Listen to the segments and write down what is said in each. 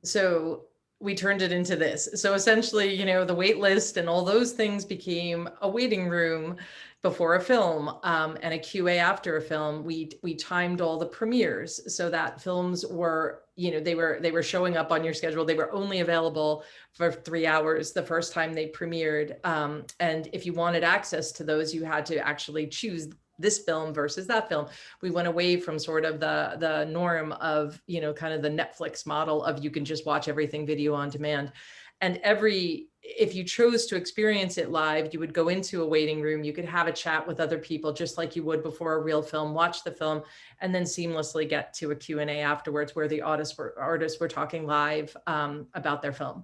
So we turned it into this. So essentially, the wait list and all those things became a waiting room before a film, and a QA after a film. We timed all the premieres so that films were, they were showing up on your schedule. They were only available for 3 hours the first time they premiered. And if you wanted access to those, you had to actually choose this film versus that film. We went away from sort of the norm of, kind of the Netflix model of you can just watch everything video on demand. And if you chose to experience it live, you would go into a waiting room, you could have a chat with other people just like you would before a real film, watch the film, and then seamlessly get to a Q&A afterwards where the artists were talking live about their film.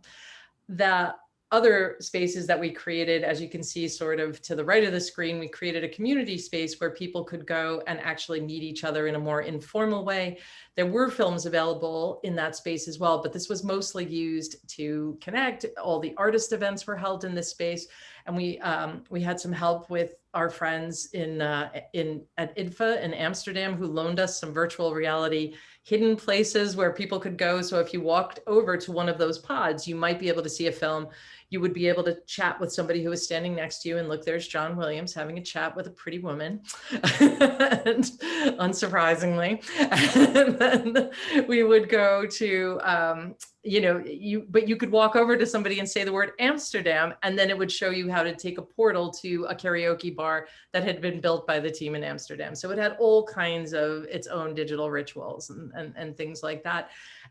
The other spaces that we created, as you can see sort of to the right of the screen, we created a community space where people could go and actually meet each other in a more informal way. There were films available in that space as well, but this was mostly used to connect. All the artist events were held in this space, and we had some help with our friends at IDFA in Amsterdam, who loaned us some virtual reality hidden places where people could go. So if you walked over to one of those pods, you might be able to see a film. You would be able to chat with somebody who was standing next to you, and look, there's John Williams having a chat with a pretty woman, and unsurprisingly. And then we would go to, but you could walk over to somebody and say the word Amsterdam, and then it would show you how to take a portal to a karaoke bar that had been built by the team in Amsterdam. So it had all kinds of its own digital rituals and things like that.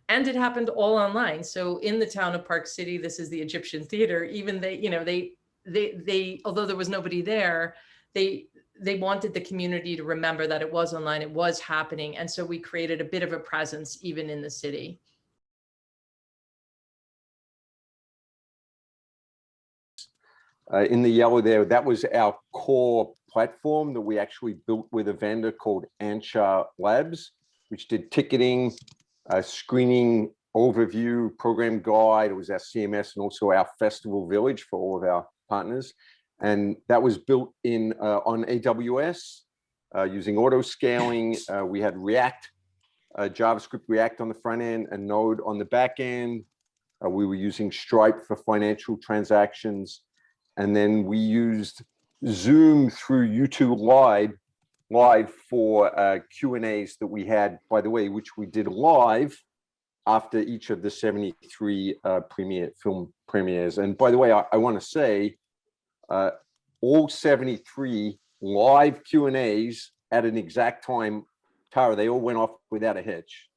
And it happened all online. So in the town of Park City, this is the Egyptian Theater, even they although there was nobody there, they wanted the community to remember that it was online, it was happening. And so we created a bit of a presence even in the city. In the yellow there, that was our core platform that we actually built with a vendor called Ancha Labs, which did ticketing, screening, overview, program guide. It was our CMS and also our festival village for all of our partners. And that was built in on AWS using auto scaling. We had React, JavaScript React on the front end, and Node on the back end. We were using Stripe for financial transactions. And then we used Zoom through YouTube Live for Q&As that we had, by the way, which we did live after each of the 73 film premieres. And by the way, I want to say all 73 live Q&As at an exact time, Tara, they all went off without a hitch.